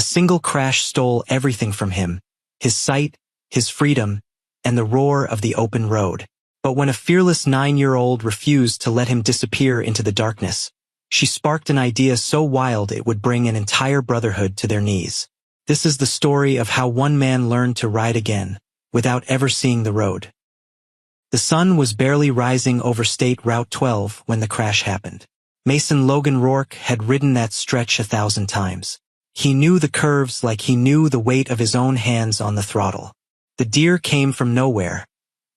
single crash stole everything from him, his sight, his freedom, and the roar of the open road. But when a fearless 9-year-old refused to let him disappear into the darkness, she sparked an idea so wild it would bring an entire brotherhood to their knees. This is the story of how one man learned to ride again, without ever seeing the road. The sun was barely rising over State Route 12 when the crash happened. Mason Logan Rourke had ridden that stretch 1,000 times. He knew the curves like he knew the weight of his own hands on the throttle. The deer came from nowhere.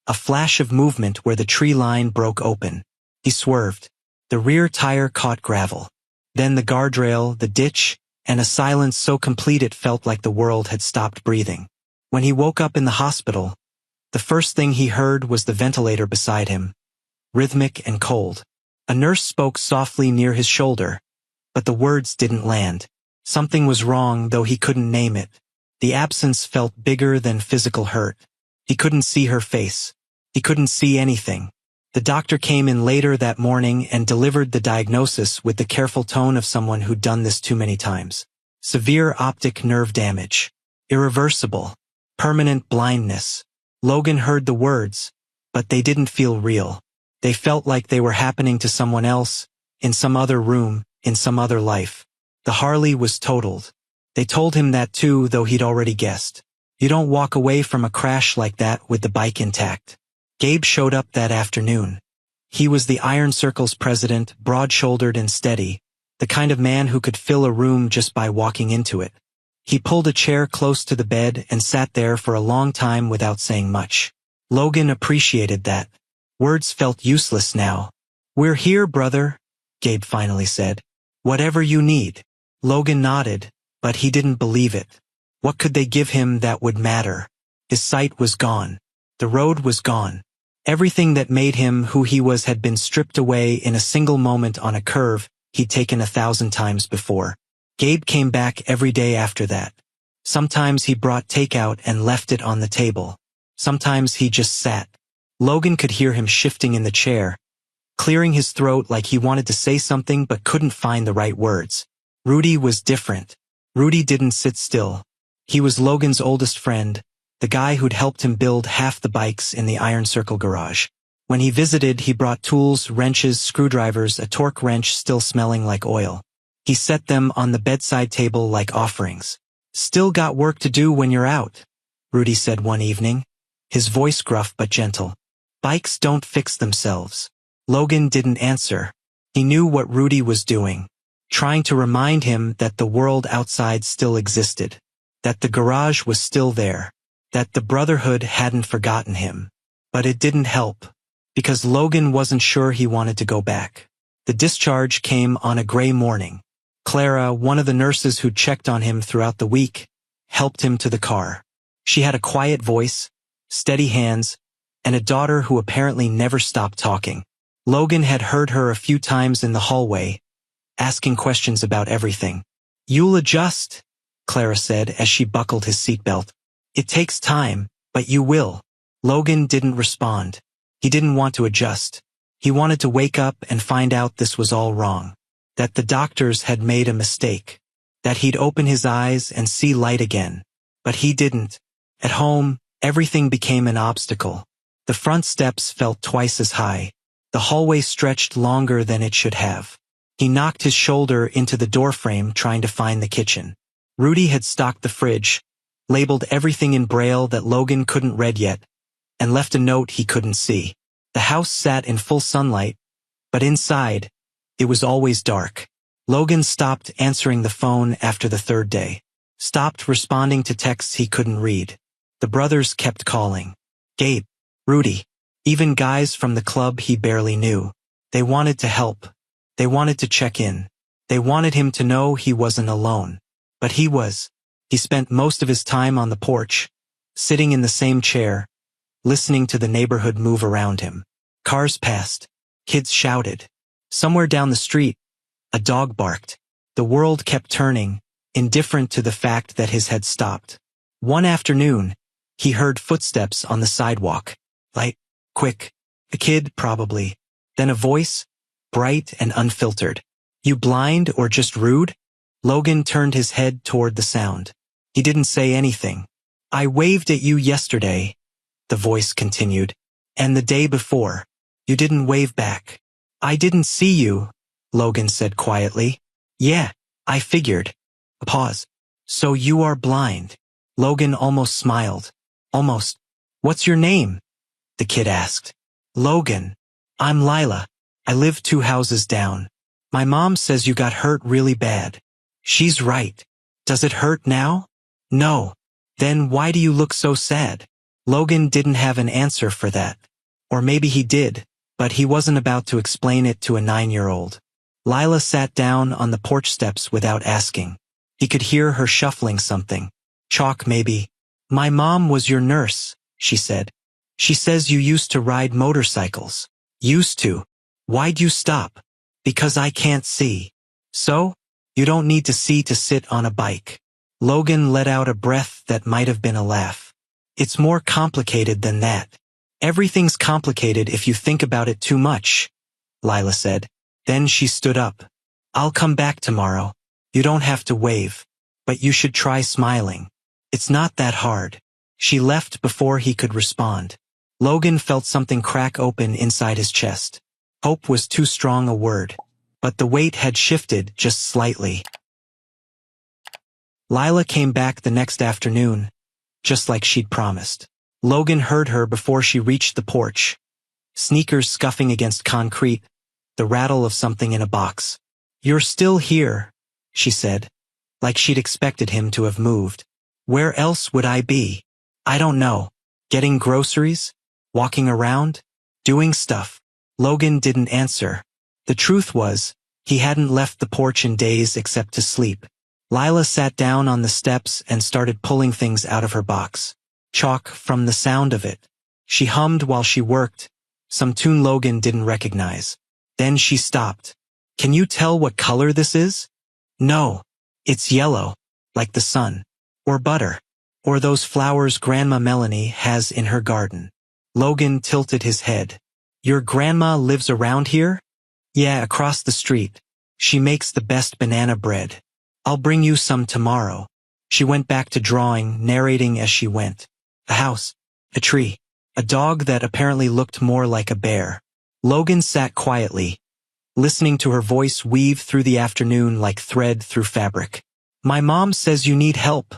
A flash of movement where the tree line broke open. He swerved. The rear tire caught gravel. Then the guardrail, the ditch, and a silence so complete it felt like the world had stopped breathing. When he woke up in the hospital, the first thing he heard was the ventilator beside him, rhythmic and cold. A nurse spoke softly near his shoulder, but the words didn't land. Something was wrong, though he couldn't name it. The absence felt bigger than physical hurt. He couldn't see her face. He couldn't see anything. The doctor came in later that morning and delivered the diagnosis with the careful tone of someone who'd done this too many times. Severe optic nerve damage. Irreversible. Permanent blindness. Logan heard the words, but they didn't feel real. They felt like they were happening to someone else, in some other room, in some other life. The Harley was totaled. They told him that too, though he'd already guessed. You don't walk away from a crash like that with the bike intact. Gabe showed up that afternoon. He was the Iron Circle's president, broad-shouldered and steady, the kind of man who could fill a room just by walking into it. He pulled a chair close to the bed and sat there for a long time without saying much. Logan appreciated that. Words felt useless now. "We're here, brother," Gabe finally said. "Whatever you need." Logan nodded, but he didn't believe it. What could they give him that would matter? His sight was gone. The road was gone. Everything that made him who he was had been stripped away in a single moment on a curve he'd taken 1,000 times before. Gabe came back every day after that. Sometimes he brought takeout and left it on the table. Sometimes he just sat. Logan could hear him shifting in the chair, clearing his throat like he wanted to say something but couldn't find the right words. Rudy was different. Rudy didn't sit still. He was Logan's oldest friend, the guy who'd helped him build half the bikes in the Iron Circle garage. When he visited, he brought tools, wrenches, screwdrivers, a torque wrench still smelling like oil. He set them on the bedside table like offerings. "Still got work to do when you're out," Rudy said one evening, his voice gruff but gentle. "Bikes don't fix themselves." Logan didn't answer. He knew what Rudy was doing, trying to remind him that the world outside still existed, that the garage was still there, that the brotherhood hadn't forgotten him. But it didn't help, because Logan wasn't sure he wanted to go back. The discharge came on a gray morning. Clara, one of the nurses who'd checked on him throughout the week, helped him to the car. She had a quiet voice, steady hands, and a daughter who apparently never stopped talking. Logan had heard her a few times in the hallway, asking questions about everything. "You'll adjust," Clara said as she buckled his seatbelt. "It takes time, but you will." Logan didn't respond. He didn't want to adjust. He wanted to wake up and find out this was all wrong, that the doctors had made a mistake, that he'd open his eyes and see light again. But he didn't. At home, everything became an obstacle. The front steps felt twice as high. The hallway stretched longer than it should have. He knocked his shoulder into the doorframe trying to find the kitchen. Rudy had stocked the fridge, labeled everything in Braille that Logan couldn't read yet, and left a note he couldn't see. The house sat in full sunlight, but inside, it was always dark. Logan stopped answering the phone after the third day, stopped responding to texts he couldn't read. The brothers kept calling. Gabe, Rudy, even guys from the club he barely knew. They wanted to help. They wanted to check in. They wanted him to know he wasn't alone. But he was. He spent most of his time on the porch, sitting in the same chair, listening to the neighborhood move around him. Cars passed. Kids shouted. Somewhere down the street, a dog barked. The world kept turning, indifferent to the fact that his head stopped. One afternoon, he heard footsteps on the sidewalk. Light, quick, a kid probably. Then a voice, bright and unfiltered. "You blind or just rude?" Logan turned his head toward the sound. He didn't say anything. I waved at you yesterday, the voice continued. And the day before. You didn't wave back. I didn't see you, Logan said quietly. Yeah, I figured. A pause. So you are blind. Logan almost smiled. Almost. What's your name? The kid asked. Logan. I'm Lila. I live 2 houses down. My mom says you got hurt really bad. She's right. Does it hurt now? No. Then why do you look so sad? Logan didn't have an answer for that. Or maybe he did, but he wasn't about to explain it to a 9-year-old. Lila sat down on the porch steps without asking. He could hear her shuffling something. Chalk maybe. My mom was your nurse, she said. She says you used to ride motorcycles. Used to. Why'd you stop? Because I can't see. So? You don't need to see to sit on a bike. Logan let out a breath that might have been a laugh. It's more complicated than that. Everything's complicated if you think about it too much, Lila said. Then she stood up. I'll come back tomorrow. You don't have to wave. But you should try smiling. It's not that hard. She left before he could respond. Logan felt something crack open inside his chest. Hope was too strong a word. But the weight had shifted just slightly. Lila came back the next afternoon, just like she'd promised. Logan heard her before she reached the porch. Sneakers scuffing against concrete, the rattle of something in a box. You're still here, she said, like she'd expected him to have moved. Where else would I be? I don't know. Getting groceries? Walking around? Doing stuff. Logan didn't answer. The truth was, he hadn't left the porch in days except to sleep. Lila sat down on the steps and started pulling things out of her box. Chalk from the sound of it. She hummed while she worked, some tune Logan didn't recognize. Then she stopped. Can you tell what color this is? No. It's yellow, like the sun. Or butter. Or those flowers Grandma Melanie has in her garden. Logan tilted his head. Your grandma lives around here? Yeah, across the street. She makes the best banana bread. I'll bring you some tomorrow. She went back to drawing, narrating as she went. A house. A tree. A dog that apparently looked more like a bear. Logan sat quietly, listening to her voice weave through the afternoon like thread through fabric. My mom says you need help,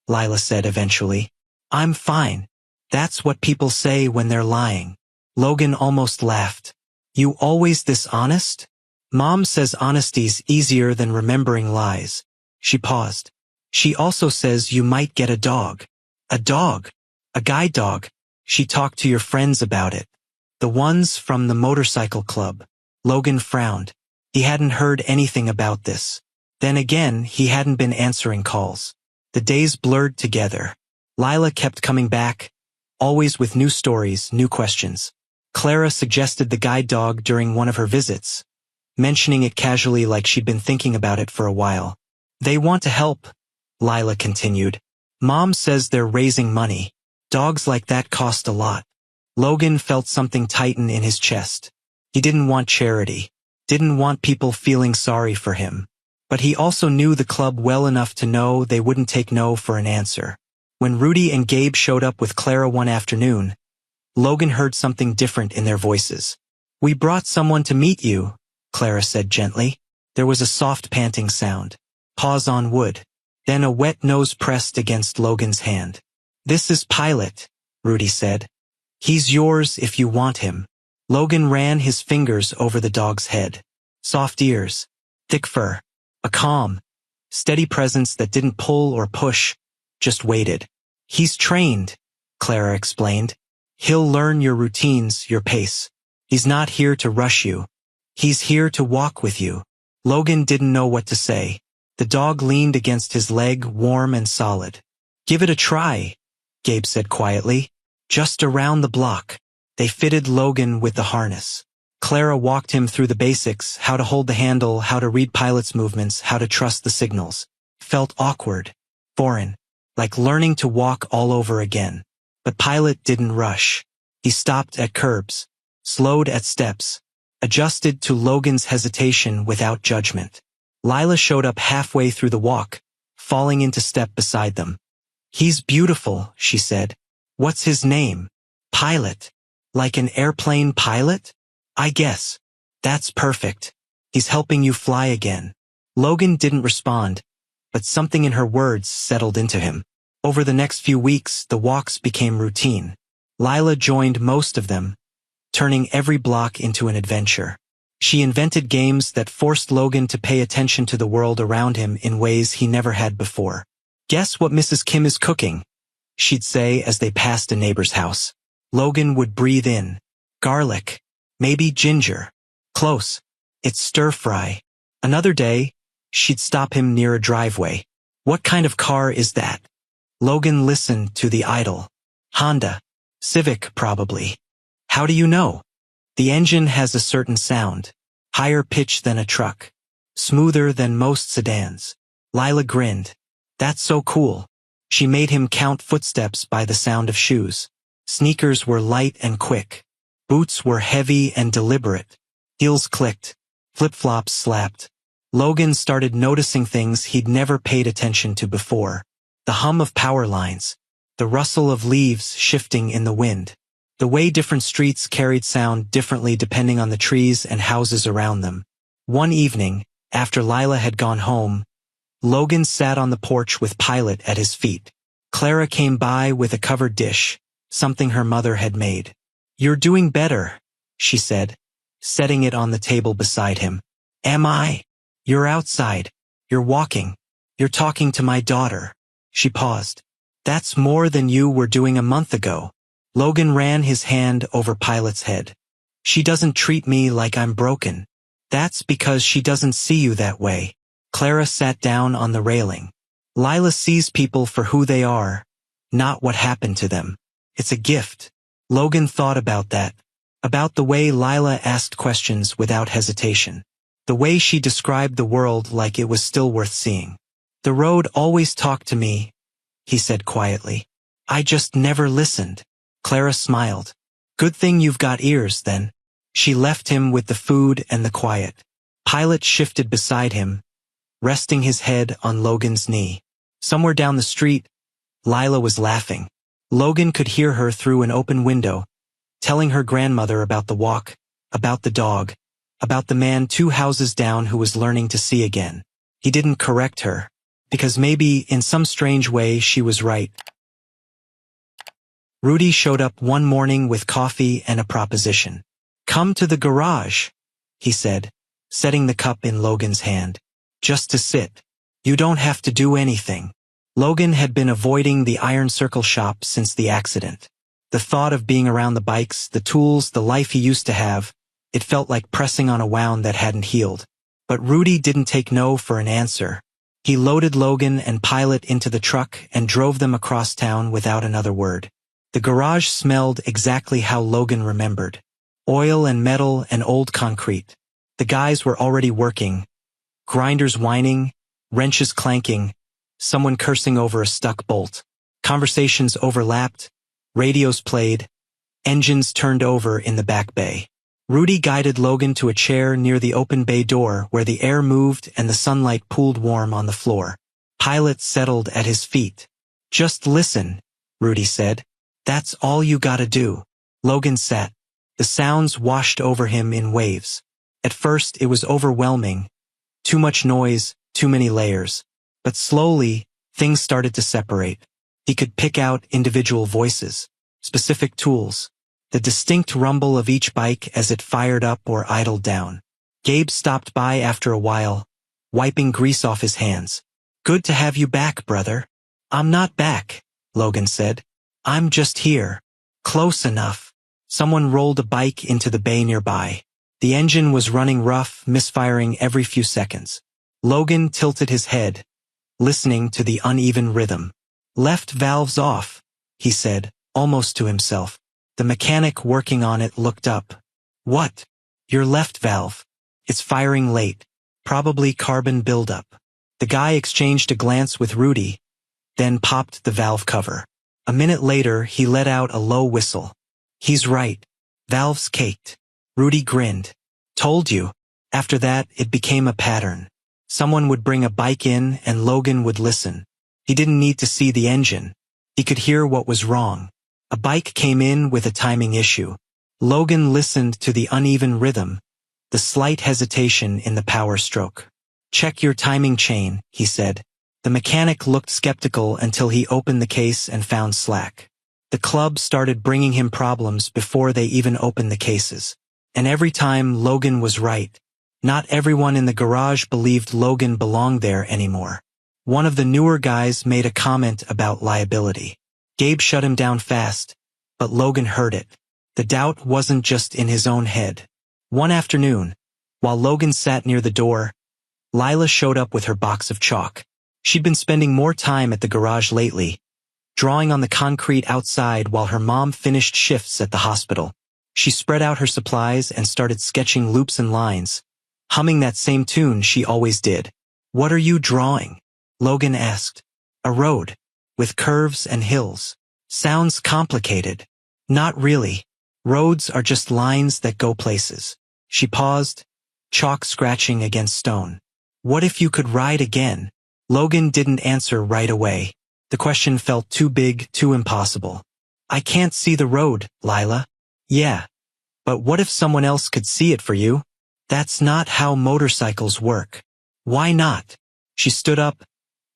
Lila said eventually. I'm fine. That's what people say when they're lying. Logan almost laughed. You always this honest? Mom says honesty's easier than remembering lies. She paused. She also says you might get a dog. A dog. A guide dog. She talked to your friends about it. The ones from the motorcycle club. Logan frowned. He hadn't heard anything about this. Then again, he hadn't been answering calls. The days blurred together. Lila kept coming back, always with new stories, new questions. Clara suggested the guide dog during one of her visits, mentioning it casually like she'd been thinking about it for a while. They want to help, Lila continued. Mom says they're raising money. Dogs like that cost a lot. Logan felt something tighten in his chest. He didn't want charity, didn't want people feeling sorry for him. But he also knew the club well enough to know they wouldn't take no for an answer. When Rudy and Gabe showed up with Clara one afternoon, Logan heard something different in their voices. We brought someone to meet you, Clara said gently. There was a soft panting sound. Paws on wood. Then a wet nose pressed against Logan's hand. This is Pilot, Rudy said. He's yours if you want him. Logan ran his fingers over the dog's head. Soft ears. Thick fur. A calm, steady presence that didn't pull or push, just waited. He's trained, Clara explained. He'll learn your routines, your pace. He's not here to rush you. He's here to walk with you. Logan didn't know what to say. The dog leaned against his leg, warm and solid. Give it a try, Gabe said quietly. Just around the block. They fitted Logan with the harness. Clara walked him through the basics, how to hold the handle, how to read Pilot's movements, how to trust the signals. Felt awkward, foreign, like learning to walk all over again. But Pilot didn't rush. He stopped at curbs, slowed at steps, adjusted to Logan's hesitation without judgment. Lila showed up halfway through the walk, falling into step beside them. "He's beautiful," she said. "What's his name?" "Pilot. Like an airplane pilot? I guess. That's perfect. He's helping you fly again." Logan didn't respond, but something in her words settled into him. Over the next few weeks, the walks became routine. Lila joined most of them, turning every block into an adventure. She invented games that forced Logan to pay attention to the world around him in ways he never had before. "Guess what Mrs. Kim is cooking?" she'd say as they passed a neighbor's house. Logan would breathe in. "Garlic. Maybe ginger." "Close. It's stir-fry." Another day, she'd stop him near a driveway. "What kind of car is that?" Logan listened to the idle. "Honda. Civic, probably." "How do you know?" "The engine has a certain sound. Higher pitch than a truck. Smoother than most sedans." Lila grinned. "That's so cool." She made him count footsteps by the sound of shoes. Sneakers were light and quick. Boots were heavy and deliberate. Heels clicked. Flip-flops slapped. Logan started noticing things he'd never paid attention to before. The hum of power lines. The rustle of leaves shifting in the wind. The way different streets carried sound differently depending on the trees and houses around them. One evening, after Lila had gone home, Logan sat on the porch with Pilot at his feet. Clara came by with a covered dish, something her mother had made. "You're doing better," she said, setting it on the table beside him. "Am I? You're outside. You're walking. You're talking to my daughter." She paused. "That's more than you were doing a month ago." Logan ran his hand over Pilot's head. "She doesn't treat me like I'm broken." "That's because she doesn't see you that way." Clara sat down on the railing. "Lila sees people for who they are, not what happened to them. It's a gift." Logan thought about that. About the way Lila asked questions without hesitation. The way she described the world like it was still worth seeing. "The road always talked to me," he said quietly. "I just never listened." Clara smiled. "Good thing you've got ears, then." She left him with the food and the quiet. Pilot shifted beside him, resting his head on Logan's knee. Somewhere down the street, Lila was laughing. Logan could hear her through an open window, telling her grandmother about the walk, about the dog, about the man 2 houses down who was learning to see again. He didn't correct her, because maybe in some strange way she was right. Rudy showed up one morning with coffee and a proposition. "Come to the garage," he said, setting the cup in Logan's hand. "Just to sit. You don't have to do anything." Logan had been avoiding the Iron Circle shop since the accident. The thought of being around the bikes, the tools, the life he used to have, it felt like pressing on a wound that hadn't healed. But Rudy didn't take no for an answer. He loaded Logan and Pilot into the truck and drove them across town without another word. The garage smelled exactly how Logan remembered. Oil and metal and old concrete. The guys were already working. Grinders whining, wrenches clanking, someone cursing over a stuck bolt. Conversations overlapped, radios played, engines turned over in the back bay. Rudy guided Logan to a chair near the open bay door where the air moved and the sunlight pooled warm on the floor. Pilot settled at his feet. "Just listen," Rudy said. "That's all you gotta do." Logan sat. The sounds washed over him in waves. At first it was overwhelming. Too much noise, too many layers. But slowly, things started to separate. He could pick out individual voices, specific tools, the distinct rumble of each bike as it fired up or idled down. Gabe stopped by after a while, wiping grease off his hands. "Good to have you back, brother." "I'm not back," Logan said. "I'm just here. Close enough." Someone rolled a bike into the bay nearby. The engine was running rough, misfiring every few seconds. Logan tilted his head, listening to the uneven rhythm. "Left valve's off," he said, almost to himself. The mechanic working on it looked up. "What?" "Your left valve. It's firing late. Probably carbon buildup." The guy exchanged a glance with Rudy, then popped the valve cover. A minute later, he let out a low whistle. "He's right. Valve's caked." Rudy grinned. "Told you." After that, it became a pattern. Someone would bring a bike in and Logan would listen. He didn't need to see the engine. He could hear what was wrong. A bike came in with a timing issue. Logan listened to the uneven rhythm, the slight hesitation in the power stroke. "Check your timing chain," he said. The mechanic looked skeptical until he opened the case and found slack. The club started bringing him problems before they even opened the cases. And every time Logan was right. Not everyone in the garage believed Logan belonged there anymore. One of the newer guys made a comment about liability. Gabe shut him down fast, but Logan heard it. The doubt wasn't just in his own head. One afternoon, while Logan sat near the door, Lila showed up with her box of chalk. She'd been spending more time at the garage lately, drawing on the concrete outside while her mom finished shifts at the hospital. She spread out her supplies and started sketching loops and lines, humming that same tune she always did. "What are you drawing?" Logan asked. "A road, with curves and hills. Sounds complicated." "Not really. Roads are just lines that go places." She paused, chalk scratching against stone. "What if you could ride again?" Logan didn't answer right away. The question felt too big, too impossible. "I can't see the road, Lila." "Yeah. But what if someone else could see it for you?" "That's not how motorcycles work." "Why not?" She stood up,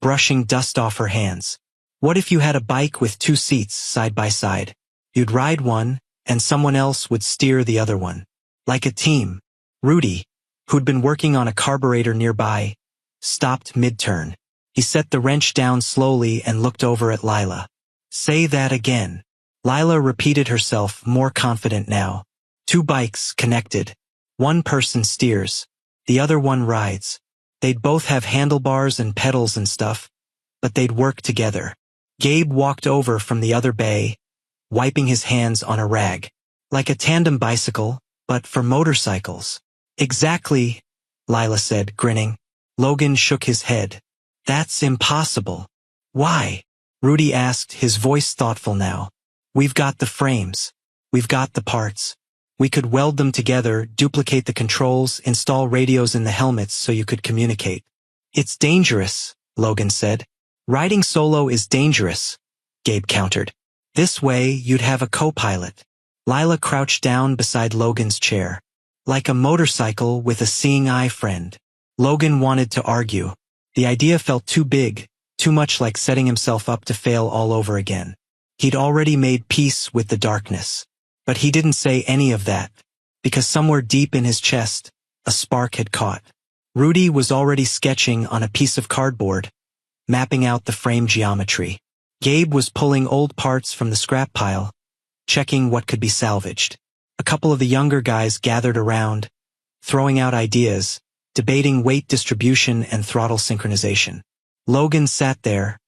brushing dust off her hands. "What if you had a bike with two seats side by side? You'd ride one, and someone else would steer the other one. Like a team." Rudy, who'd been working on a carburetor nearby, stopped mid-turn. He set the wrench down slowly and looked over at Lila. "Say that again." Lila repeated herself, more confident now. "Two bikes connected. One person steers. The other one rides. They'd both have handlebars and pedals and stuff, but they'd work together." Gabe walked over from the other bay, wiping his hands on a rag. "Like a tandem bicycle, but for motorcycles." "Exactly," Lila said, grinning. Logan shook his head. "That's impossible." "Why?" Rudy asked, his voice thoughtful now. "We've got the frames. We've got the parts. We could weld them together, duplicate the controls, install radios in the helmets so you could communicate." "It's dangerous," Logan said. "Riding solo is dangerous," Gabe countered. "This way, you'd have a co-pilot." Lila crouched down beside Logan's chair. "Like a motorcycle with a seeing eye friend." Logan wanted to argue. The idea felt too big, too much like setting himself up to fail all over again. He'd already made peace with the darkness. But he didn't say any of that, because somewhere deep in his chest, a spark had caught. Rudy was already sketching on a piece of cardboard, mapping out the frame geometry. Gabe was pulling old parts from the scrap pile, checking what could be salvaged. A couple of the younger guys gathered around, throwing out ideas, debating weight distribution and throttle synchronization. Logan sat there,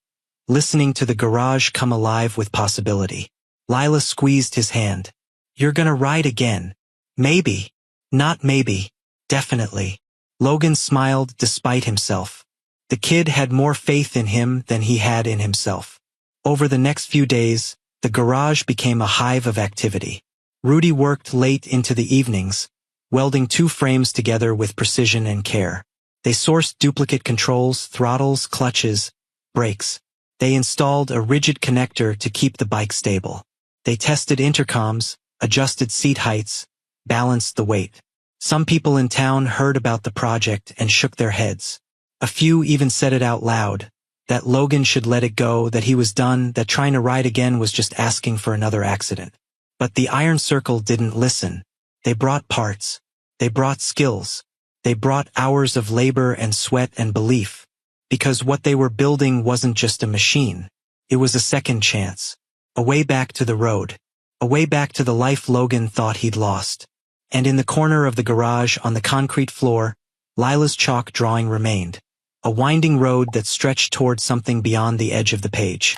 listening to the garage come alive with possibility. Lila squeezed his hand. "You're gonna ride again." "Maybe." "Not maybe. Definitely." Logan smiled despite himself. The kid had more faith in him than he had in himself. Over the next few days, the garage became a hive of activity. Rudy worked late into the evenings, welding two frames together with precision and care. They sourced duplicate controls, throttles, clutches, brakes. They installed a rigid connector to keep the bike stable. They tested intercoms, adjusted seat heights, balanced the weight. Some people in town heard about the project and shook their heads. A few even said it out loud, that Logan should let it go, that he was done, that trying to ride again was just asking for another accident. But the Iron Circle didn't listen. They brought parts. They brought skills. They brought hours of labor and sweat and belief. Because what they were building wasn't just a machine. It was a second chance. A way back to the road. A way back to the life Logan thought he'd lost. And in the corner of the garage on the concrete floor, Lila's chalk drawing remained. A winding road that stretched toward something beyond the edge of the page.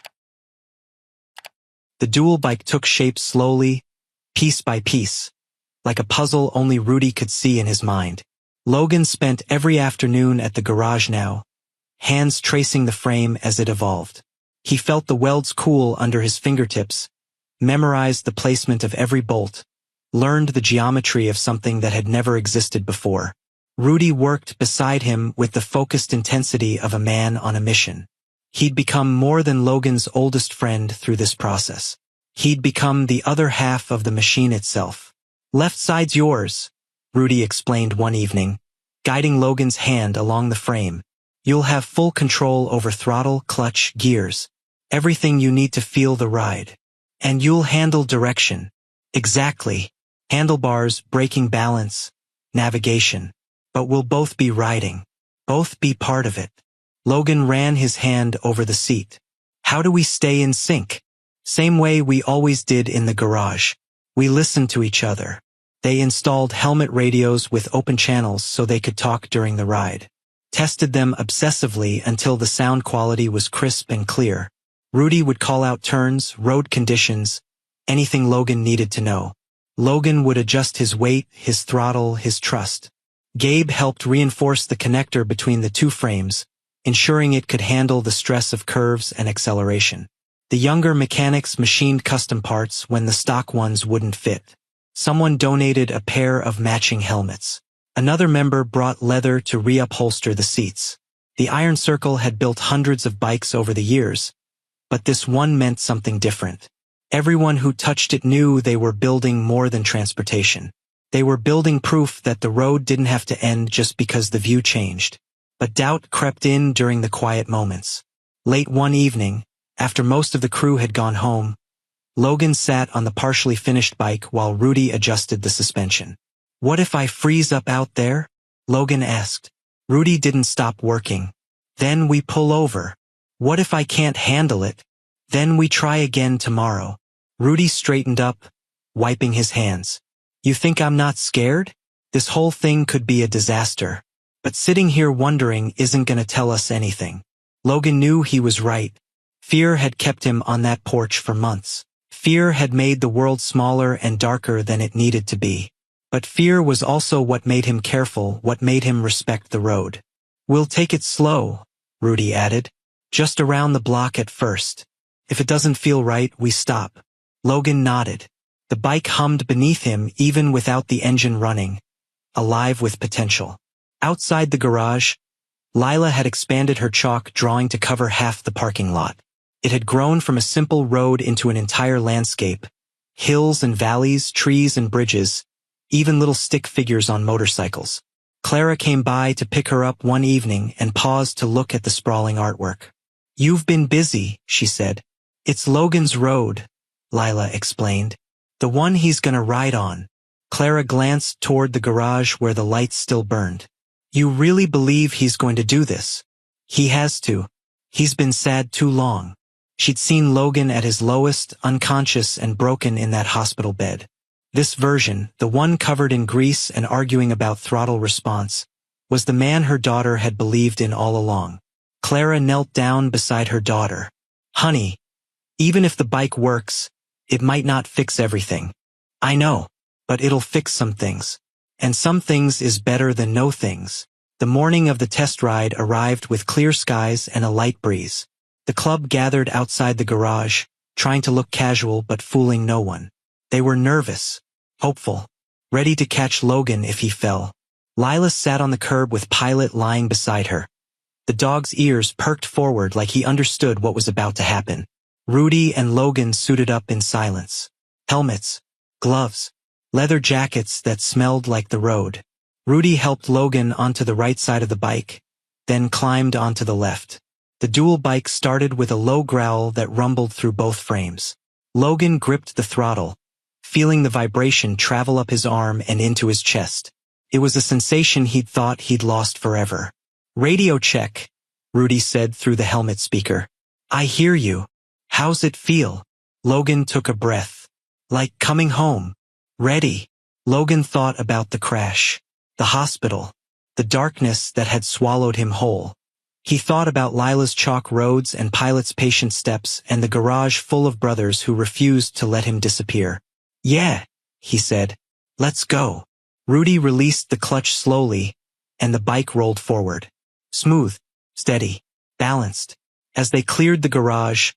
The dual bike took shape slowly, piece by piece, like a puzzle only Rudy could see in his mind. Logan spent every afternoon at the garage now, hands tracing the frame as it evolved. He felt the welds cool under his fingertips, memorized the placement of every bolt, learned the geometry of something that had never existed before. Rudy worked beside him with the focused intensity of a man on a mission. He'd become more than Logan's oldest friend through this process. He'd become the other half of the machine itself. "Left side's yours," Rudy explained one evening, guiding Logan's hand along the frame. "You'll have full control over throttle, clutch, gears. Everything you need to feel the ride. And you'll handle direction." "Exactly. Handlebars, braking, balance, navigation. But we'll both be riding. Both be part of it." Logan ran his hand over the seat. "How do we stay in sync?" "Same way we always did in the garage. We listened to each other." They installed helmet radios with open channels so they could talk during the ride. Tested them obsessively until the sound quality was crisp and clear. Rudy would call out turns, road conditions, anything Logan needed to know. Logan would adjust his weight, his throttle, his trust. Gabe helped reinforce the connector between the two frames, ensuring it could handle the stress of curves and acceleration. The younger mechanics machined custom parts when the stock ones wouldn't fit. Someone donated a pair of matching helmets. Another member brought leather to reupholster the seats. The Iron Circle had built hundreds of bikes over the years, but this one meant something different. Everyone who touched it knew they were building more than transportation. They were building proof that the road didn't have to end just because the view changed. But doubt crept in during the quiet moments. Late one evening, after most of the crew had gone home, Logan sat on the partially finished bike while Rudy adjusted the suspension. "What if I freeze up out there?" Logan asked. Rudy didn't stop working. "Then we pull over." "What if I can't handle it?" "Then we try again tomorrow." Rudy straightened up, wiping his hands. "You think I'm not scared? This whole thing could be a disaster. But sitting here wondering isn't gonna tell us anything." Logan knew he was right. Fear had kept him on that porch for months. Fear had made the world smaller and darker than it needed to be. But fear was also what made him careful, what made him respect the road. "We'll take it slow," Rudy added. "Just around the block at first. If it doesn't feel right, we stop." Logan nodded. The bike hummed beneath him even without the engine running, alive with potential. Outside the garage, Lila had expanded her chalk drawing to cover half the parking lot. It had grown from a simple road into an entire landscape. Hills and valleys, trees and bridges, even little stick figures on motorcycles. Clara came by to pick her up one evening and paused to look at the sprawling artwork. "You've been busy," she said. "It's Logan's road," Lila explained. "The one he's gonna ride on." Clara glanced toward the garage where the lights still burned. "You really believe he's going to do this?" "He has to. He's been sad too long." She'd seen Logan at his lowest, unconscious and broken in that hospital bed. This version, the one covered in grease and arguing about throttle response, was the man her daughter had believed in all along. Clara knelt down beside her daughter. "Honey, even if the bike works, it might not fix everything. I know, but it'll fix some things. And some things is better than no things." The morning of the test ride arrived with clear skies and a light breeze. The club gathered outside the garage, trying to look casual but fooling no one. They were nervous, hopeful, ready to catch Logan if he fell. Lila sat on the curb with Pilot lying beside her. The dog's ears perked forward like he understood what was about to happen. Rudy and Logan suited up in silence. Helmets, gloves, leather jackets that smelled like the road. Rudy helped Logan onto the right side of the bike, then climbed onto the left. The dual bike started with a low growl that rumbled through both frames. Logan gripped the throttle, feeling the vibration travel up his arm and into his chest. It was a sensation he'd thought he'd lost forever. "Radio check," Rudy said through the helmet speaker. "I hear you. How's it feel?" Logan took a breath. "Like coming home. Ready." Logan thought about the crash, the hospital, the darkness that had swallowed him whole. He thought about Lila's chalk roads and Pilot's patient steps and the garage full of brothers who refused to let him disappear. "Yeah," he said. "Let's go." Rudy released the clutch slowly, and the bike rolled forward. Smooth, steady, balanced. As they cleared the garage,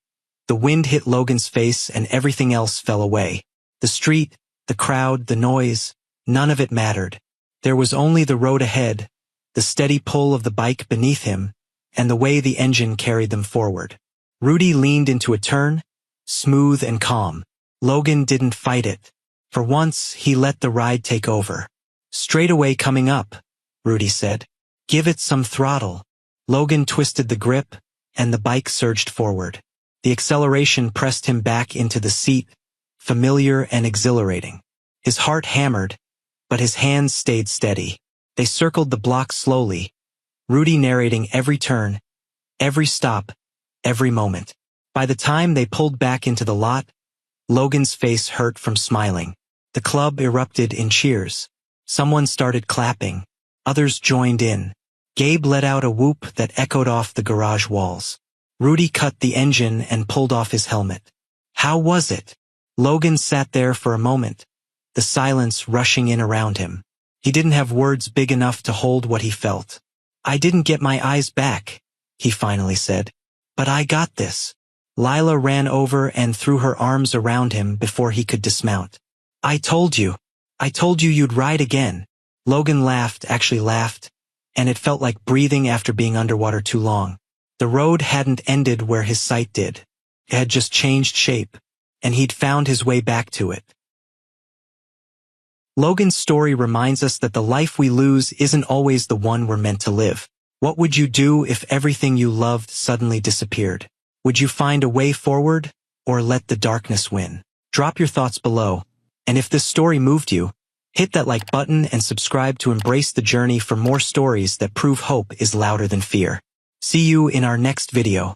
the wind hit Logan's face and everything else fell away. The street, the crowd, the noise, none of it mattered. There was only the road ahead, the steady pull of the bike beneath him, and the way the engine carried them forward. Rudy leaned into a turn, smooth and calm. Logan didn't fight it. For once, he let the ride take over. "Straightaway coming up," Rudy said. "Give it some throttle." Logan twisted the grip, and the bike surged forward. The acceleration pressed him back into the seat, familiar and exhilarating. His heart hammered, but his hands stayed steady. They circled the block slowly, Rudy narrating every turn, every stop, every moment. By the time they pulled back into the lot, Logan's face hurt from smiling. The club erupted in cheers. Someone started clapping. Others joined in. Gabe let out a whoop that echoed off the garage walls. Rudy cut the engine and pulled off his helmet. How was it? Logan sat there for a moment, the silence rushing in around him. He didn't have words big enough to hold what he felt. "I didn't get my eyes back," he finally said. "But I got this." Lila ran over and threw her arms around him before he could dismount. I told you you'd ride again." Logan actually laughed, and it felt like breathing after being underwater too long. The road hadn't ended where his sight did. It had just changed shape, and he'd found his way back to it. Logan's story reminds us that the life we lose isn't always the one we're meant to live. What would you do if everything you loved suddenly disappeared? Would you find a way forward, or let the darkness win? Drop your thoughts below, and if this story moved you, hit that like button and subscribe to embrace the journey for more stories that prove hope is louder than fear. See you in our next video.